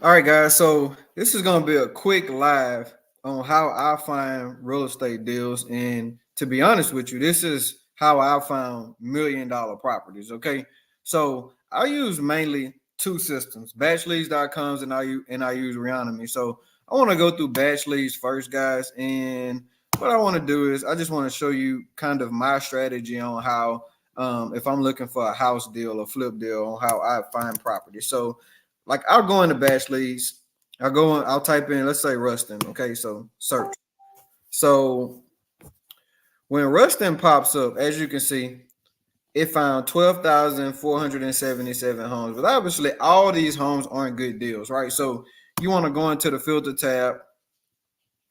All right, guys. So this is going to be a quick live on how I find real estate deals. And to be honest with you, this is how I found $1 million properties. Okay. So I use mainly two systems, batchleads.coms and I use Reonomy. So I want to go through batch leads first, guys. And what I want to do is I just want to show you kind of my strategy on how if I'm looking for a house deal or flip deal on how I find property. So like I'll go into batch leads. I'll type in, let's say Rustin. Okay, so search. So when Rustin pops up, as you can see, it found 12,477 homes. But obviously, all these homes aren't good deals, right? So you want to go into the filter tab,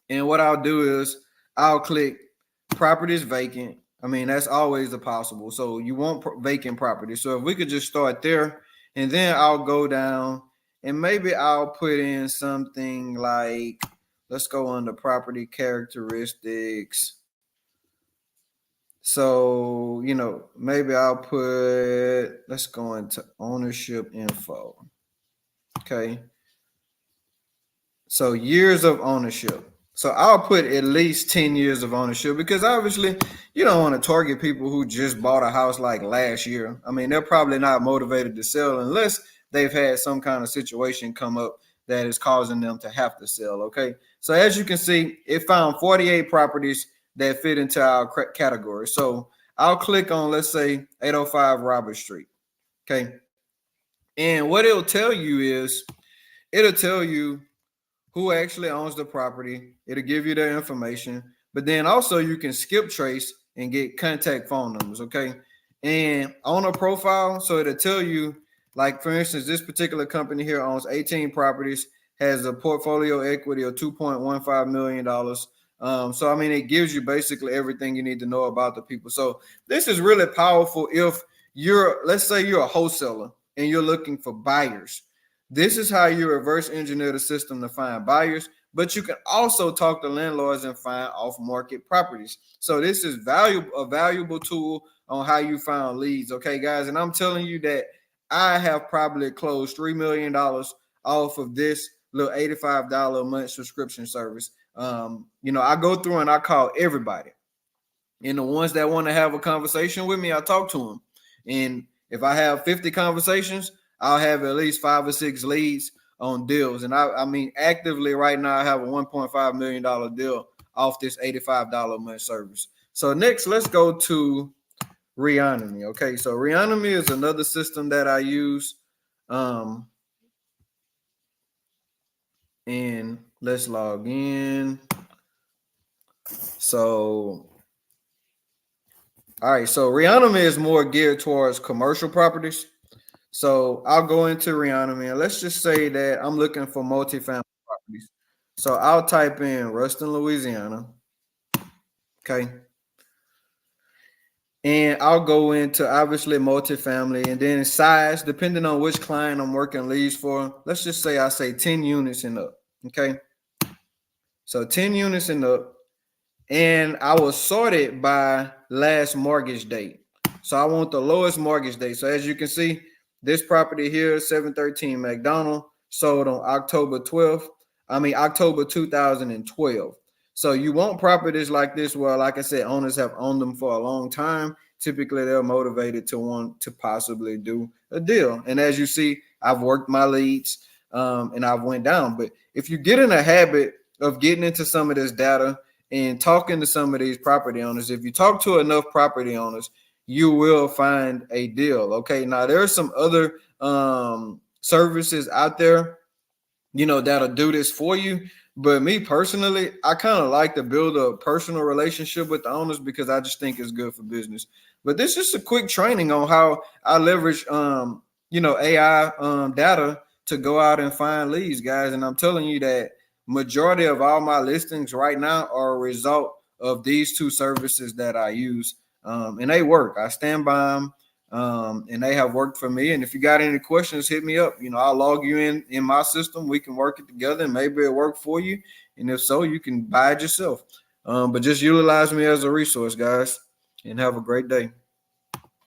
and what I'll do is I'll click properties vacant. I mean, that's always a possible. So you want vacant property. So if we could just start there, and then I'll go down and maybe I'll put in something like, let's go under property characteristics. So, maybe I'll put, let's go into ownership info. Okay. So years of ownership. So I'll put at least 10 years of ownership because obviously you don't want to target people who just bought a house like last year. I mean, they're probably not motivated to sell unless they've had some kind of situation come up that is causing them to have to sell. Okay. So as you can see, it found 48 properties that fit into our category. So I'll click on, let's say, 805 Robert Street. Okay. And what it'll tell you who actually owns the property. It'll give you their information, but then also you can skip trace and get contact phone numbers. Okay. And on a profile, so it'll tell you, like, for instance, this particular company here owns 18 properties, has a portfolio equity of $2.15 million. So, I mean, it gives you basically everything you need to know about the people. So, this is really powerful if let's say you're a wholesaler and you're looking for buyers. This is how you reverse engineer the system to find buyers, but you can also talk to landlords and find off-market properties. So this is a valuable tool on how you find leads. Okay, guys, and I'm telling you that I have probably closed $3 million off of this little $85 a month subscription service. I go through and I call everybody, and the ones that want to have a conversation with me, I talk to them. And if I have 50 conversations, I'll have at least 5 or 6 leads on deals. And I mean, actively right now, I have a $1.5 million deal off this $85 a month service. So next, let's go to Reonomy. Okay, so Reonomy is another system that I use. And let's log in. So all right, so Reonomy is more geared towards commercial properties. So I'll go into Reonomy and let's just say that I'm looking for multifamily properties. So I'll type in Ruston, Louisiana. Okay. And I'll go into obviously multifamily and then size, depending on which client I'm working leads for. Let's just say I say 10 units and up. Okay. So 10 units and up. And I was sorted by last mortgage date. So I want the lowest mortgage date. So as you can see, this property here, 713 McDonald, sold on October 2012. So you want properties like this where, like I said, owners have owned them for a long time. Typically, they're motivated to want to possibly do a deal. And as you see, I've worked my leads and I've went down. But if you get in a habit of getting into some of this data and talking to some of these property owners, if you talk to enough property owners, you will find a deal. Okay. Now there are some other services out there, that'll do this for you. But me personally, I kind of like to build a personal relationship with the owners because I just think it's good for business. But this is a quick training on how I leverage AI data to go out and find leads, guys. And I'm telling you that majority of all my listings right now are a result of these two services that I use. And they work. I stand by them. And they have worked for me. And if you got any questions, hit me up. I'll log you in my system. We can work it together and maybe it'll work for you. And if so, you can buy it yourself. But just utilize me as a resource, guys, and have a great day.